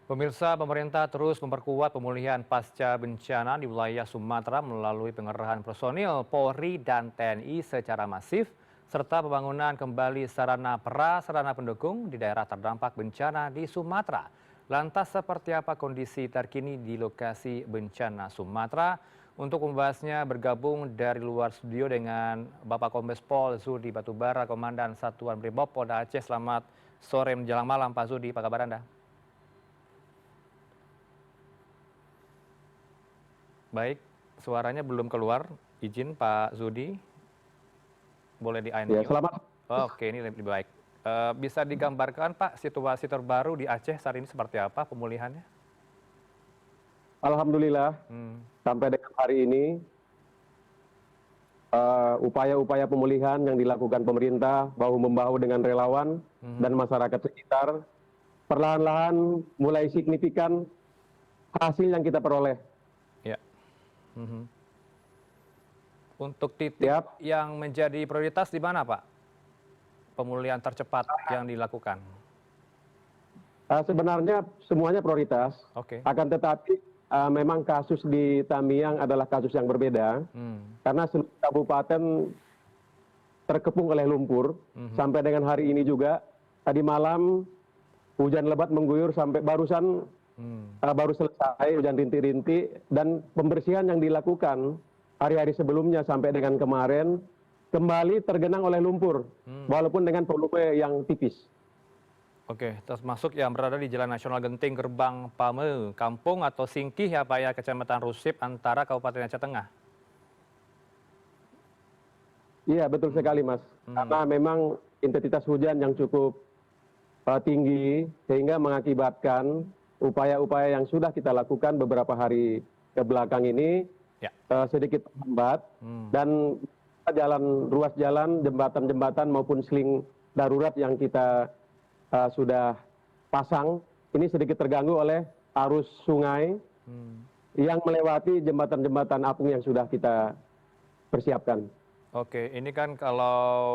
Pemirsa, pemerintah terus memperkuat pemulihan pasca bencana di wilayah Sumatera melalui pengerahan personil Polri dan TNI secara masif, serta pembangunan kembali sarana prasarana pendukung di daerah terdampak bencana di Sumatera. Lantas seperti apa kondisi terkini di lokasi bencana Sumatera? Untuk membahasnya bergabung dari luar studio dengan Bapak Kombes Pol Zudi Batubara, Komandan Satuan Brimob Polda Aceh. Selamat sore menjelang malam Pak Zudi, apa kabar Anda? Baik, suaranya belum keluar. Izin Pak Zudi, boleh Ya, di-unmute. selamat. Oke, ini lebih baik. Bisa digambarkan Pak situasi terbaru di Aceh saat ini seperti apa pemulihannya? Alhamdulillah, Hmm, sampai dengan hari ini, upaya-upaya pemulihan yang dilakukan pemerintah bahu-membahu dengan relawan dan mhm, masyarakat sekitar, perlahan-lahan mulai signifikan hasil yang kita peroleh. ya. Mhm. Untuk titik Ya, yang menjadi prioritas di mana Pak? Pemulihan tercepat yang dilakukan? sebenarnya semuanya prioritas, Oke. akan tetapi memang kasus di Tamiang adalah kasus yang berbeda, Hmm, karena seluruh kabupaten terkepung oleh lumpur, mhm, sampai dengan hari ini juga, tadi malam hujan lebat mengguyur sampai hmm. baru selesai hujan rintik-rintik dan pembersihan yang dilakukan hari-hari sebelumnya sampai dengan kemarin kembali tergenang oleh lumpur Hmm. walaupun dengan volume yang tipis. Oke, termasuk yang berada di Jalan Nasional Genting Gerbang Pame, Kampung atau Singkih ya Pak ya, Kecamatan Rusip antara Kabupaten Aceh Tengah. Iya, betul Hmm, sekali Mas. hmm. Karena memang intensitas hujan yang cukup tinggi sehingga mengakibatkan upaya-upaya yang sudah kita lakukan beberapa hari ke belakang ini Ya. sedikit lambat Hmm. dan ruas jalan, jembatan-jembatan maupun seling darurat yang kita sudah pasang ini sedikit terganggu oleh arus sungai Hmm. yang melewati jembatan-jembatan apung yang sudah kita persiapkan. Oke, ini kan kalau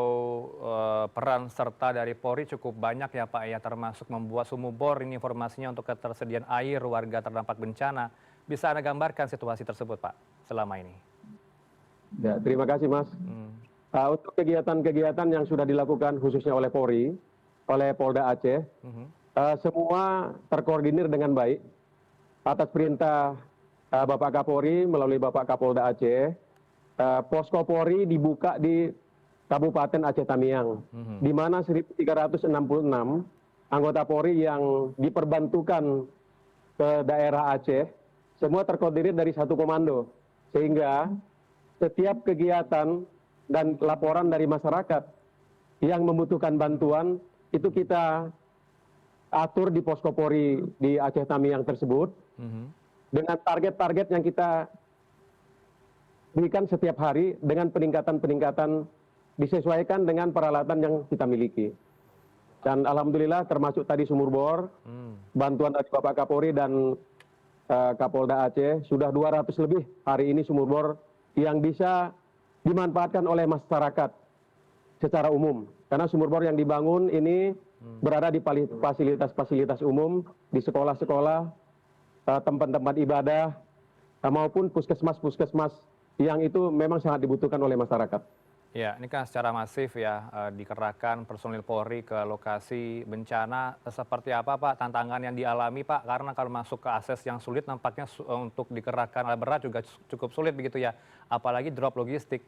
peran serta dari Polri cukup banyak ya Pak ya, termasuk membuat sumur bor ini informasinya untuk ketersediaan air warga terdampak bencana. Bisa Anda gambarkan situasi tersebut Pak selama ini? Ya, terima kasih Mas. Hmm. Untuk kegiatan-kegiatan yang sudah dilakukan khususnya oleh Polri, oleh Polda Aceh, Mhm. semua terkoordinir dengan baik atas perintah Bapak Kapolri melalui Bapak Kapolda Aceh. Posko Polri dibuka di Kabupaten Aceh Tamiang, Mhm. di mana 1.366 anggota Polri yang diperbantukan ke daerah Aceh, semua terkoordinir dari satu komando, sehingga setiap kegiatan dan laporan dari masyarakat yang membutuhkan bantuan itu kita atur di posko Polri di Aceh Tamiang tersebut Mhm. dengan target-target yang kita berikan setiap hari dengan peningkatan-peningkatan disesuaikan dengan peralatan yang kita miliki. Dan alhamdulillah termasuk tadi sumur bor, Hmm. bantuan dari Bapak Kapolri dan Kapolda Aceh sudah 200 lebih hari ini sumur bor yang bisa dimanfaatkan oleh masyarakat secara umum. Karena sumur bor yang dibangun ini Hmm. berada di fasilitas-fasilitas umum, di sekolah-sekolah, tempat-tempat ibadah, maupun puskesmas-puskesmas yang itu memang sangat dibutuhkan oleh masyarakat. Ya, ini kan secara masif ya dikerahkan personil Polri ke lokasi bencana. Seperti apa Pak tantangan yang dialami Pak? Karena kalau masuk ke akses yang sulit nampaknya untuk dikerahkan alat berat juga cukup sulit begitu ya. Apalagi drop logistik.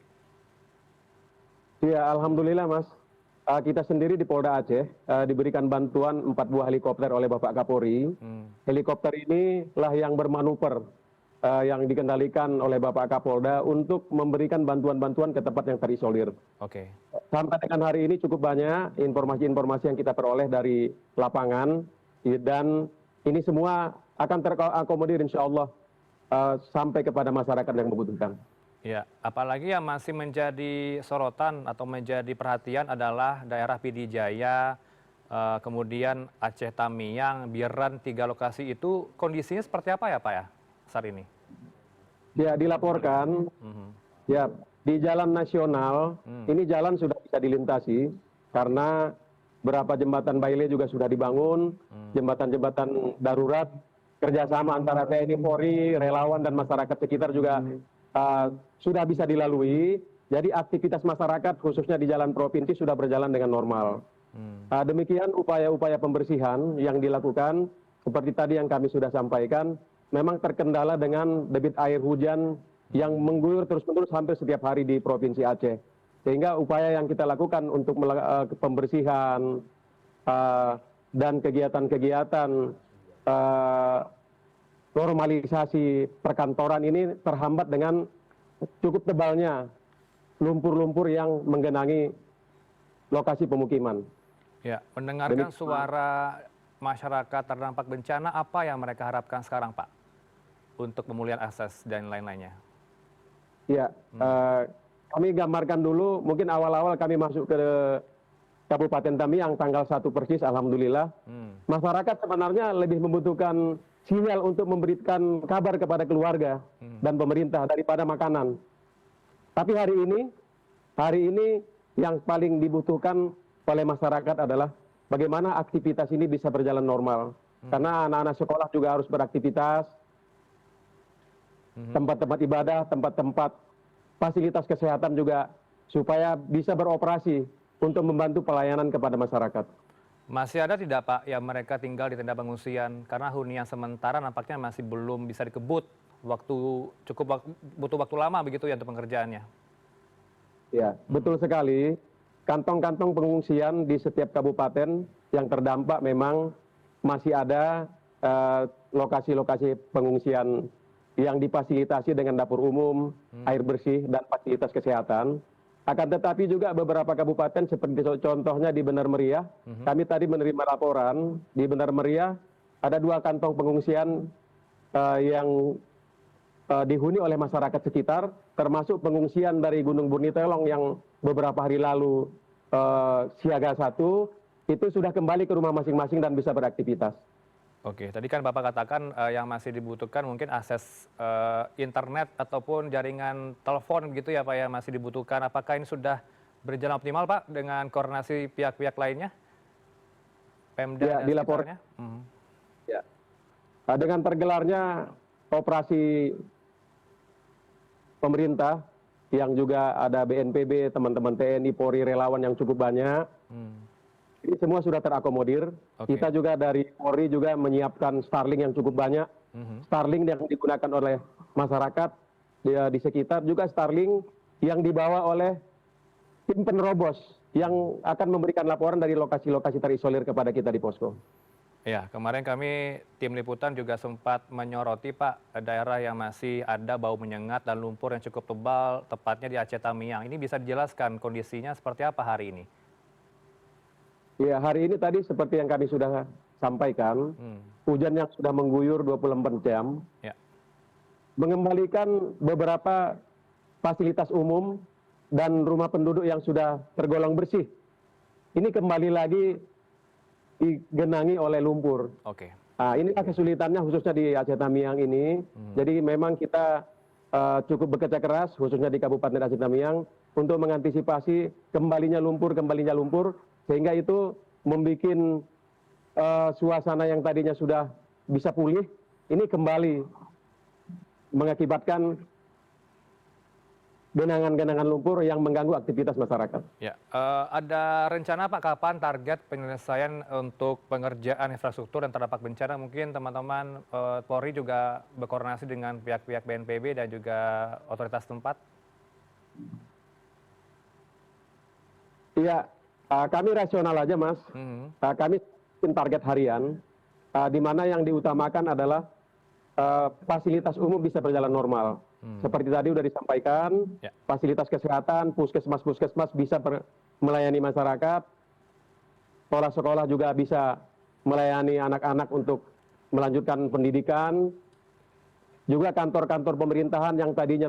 Ya, Hmm. alhamdulillah Mas. Kita sendiri di Polda Aceh diberikan bantuan 4 buah helikopter oleh Bapak Kapolri. Hmm. Helikopter inilah yang bermanuver yang dikendalikan oleh Bapak Kapolda untuk memberikan bantuan-bantuan ke tempat yang terisolir. Oke. Sampai dengan hari ini cukup banyak informasi-informasi yang kita peroleh dari lapangan dan ini semua akan terakomodir insya Allah sampai kepada masyarakat yang membutuhkan. Ya, apalagi yang masih menjadi sorotan atau menjadi perhatian adalah daerah Pidi Jaya, kemudian Aceh Tamiang, Biren, tiga lokasi itu kondisinya seperti apa ya Pak ya saat ini? Ya, dilaporkan Mhm. ya di jalan nasional Hmm. ini jalan sudah bisa dilintasi karena Beberapa jembatan Baile juga sudah dibangun, jembatan-jembatan darurat, kerjasama antara TNI, Polri, relawan dan masyarakat sekitar juga sudah bisa dilalui. Jadi aktivitas masyarakat khususnya di jalan provinsi sudah berjalan dengan normal. Demikian upaya-upaya pembersihan yang dilakukan, seperti tadi yang kami sudah sampaikan, memang terkendala dengan debit air hujan yang mengguyur terus-menerus hampir setiap hari di Provinsi Aceh. Sehingga upaya yang kita lakukan untuk pembersihan dan kegiatan-kegiatan normalisasi perkantoran ini terhambat dengan cukup tebalnya lumpur-lumpur yang menggenangi lokasi pemukiman. Ya, mendengarkan suara masyarakat terdampak bencana, apa yang mereka harapkan sekarang, Pak, untuk pemulihan akses dan lain-lainnya? Ya, kami gambarkan dulu, mungkin awal-awal kami masuk ke Kabupaten Tamiang tanggal 1 persis, alhamdulillah. Masyarakat sebenarnya lebih membutuhkan sinyal untuk memberikan kabar kepada keluarga dan pemerintah daripada makanan. Tapi hari ini yang paling dibutuhkan oleh masyarakat adalah bagaimana aktivitas ini bisa berjalan normal. Karena anak-anak sekolah juga harus beraktivitas, tempat-tempat ibadah, tempat-tempat fasilitas kesehatan juga supaya bisa beroperasi untuk membantu pelayanan kepada masyarakat. Masih ada tidak, Pak, yang mereka tinggal di tenda pengungsian karena hunian sementara nampaknya masih belum bisa dikebut, butuh waktu lama begitu ya untuk pengerjaannya? Ya, betul sekali. Kantong-kantong pengungsian di setiap kabupaten yang terdampak memang masih ada lokasi-lokasi pengungsian yang difasilitasi dengan dapur umum, air bersih, dan fasilitas kesehatan. Akan tetapi juga beberapa kabupaten seperti contohnya di Benar Meriah, kami tadi menerima laporan di Benar Meriah ada 2 kantong pengungsian yang dihuni oleh masyarakat sekitar, termasuk pengungsian dari Gunung Burnitelong yang beberapa hari lalu siaga 1, itu sudah kembali ke rumah masing-masing dan bisa beraktivitas. Oke, tadi kan Bapak katakan yang masih dibutuhkan mungkin akses internet ataupun jaringan telepon gitu ya Pak, yang masih dibutuhkan. Apakah ini sudah berjalan optimal Pak dengan koordinasi pihak-pihak lainnya? Pemda Ya, dan dilaporkan. sekitarnya? Ya. Dengan tergelarnya operasi pemerintah yang juga ada BNPB, teman-teman TNI, Polri, relawan yang cukup banyak. Ini semua sudah terakomodir. Kita juga dari Polri juga menyiapkan Starlink yang cukup banyak. Starlink yang digunakan oleh masyarakat di sekitar, juga Starlink yang dibawa oleh tim penerobos yang akan memberikan laporan dari lokasi-lokasi terisolir kepada kita di posko. Ya, kemarin kami tim liputan juga sempat menyoroti Pak, daerah yang masih ada bau menyengat dan lumpur yang cukup tebal, tepatnya di Aceh Tamiang. Ini bisa dijelaskan kondisinya seperti apa hari ini? Ya, hari ini tadi seperti yang kami sudah sampaikan, hujan yang sudah mengguyur 24 jam, mengembalikan beberapa fasilitas umum dan rumah penduduk yang sudah tergolong bersih. Ini kembali lagi digenangi oleh lumpur. Inilah kesulitannya khususnya di Aceh Tamiang ini. Jadi memang kita cukup bekerja keras khususnya di Kabupaten Aceh Tamiang untuk mengantisipasi kembalinya lumpur, sehingga itu membuat suasana yang tadinya sudah bisa pulih, ini kembali mengakibatkan genangan-genangan lumpur yang mengganggu aktivitas masyarakat. Ya, ada rencana Pak kapan target penyelesaian untuk pengerjaan infrastruktur dan terdampak bencana? Mungkin teman-teman Polri juga berkoordinasi dengan pihak-pihak BNPB dan juga otoritas tempat? Iya, kami rasional aja Mas. Kami target harian, di mana yang diutamakan adalah fasilitas umum bisa berjalan normal. Seperti tadi sudah disampaikan, fasilitas kesehatan, puskesmas bisa melayani masyarakat, sekolah-sekolah juga bisa melayani anak-anak untuk melanjutkan pendidikan, juga kantor-kantor pemerintahan yang tadinya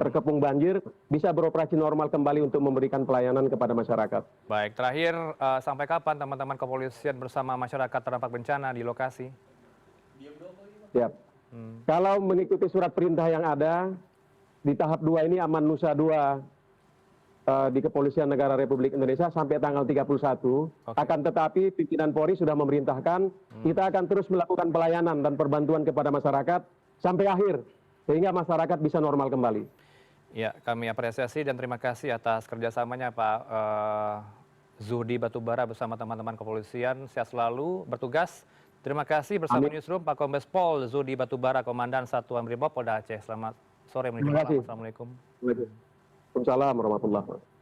terkepung banjir, bisa beroperasi normal kembali untuk memberikan pelayanan kepada masyarakat. Baik, terakhir sampai kapan teman-teman kepolisian bersama masyarakat terdampak bencana di lokasi? Siap. Kalau mengikuti surat perintah yang ada, di tahap 2 ini Aman Nusa 2 di Kepolisian Negara Republik Indonesia sampai tanggal 31. Akan tetapi pimpinan Polri sudah memerintahkan kita akan terus melakukan pelayanan dan perbantuan kepada masyarakat sampai akhir sehingga masyarakat bisa normal kembali. Ya, kami apresiasi dan terima kasih atas kerjasamanya Pak Zuhdi Batubara bersama teman-teman kepolisian. Sehat selalu bertugas. Terima kasih bersama Amin. Newsroom Pak Kombes Pol Zuhdi Batubara, Komandan Satuan Brimob Polda Aceh. Selamat sore menuju Terima kasih. malam. Assalamualaikum. Waalaikumsalam warahmatullahi wabarakatuh.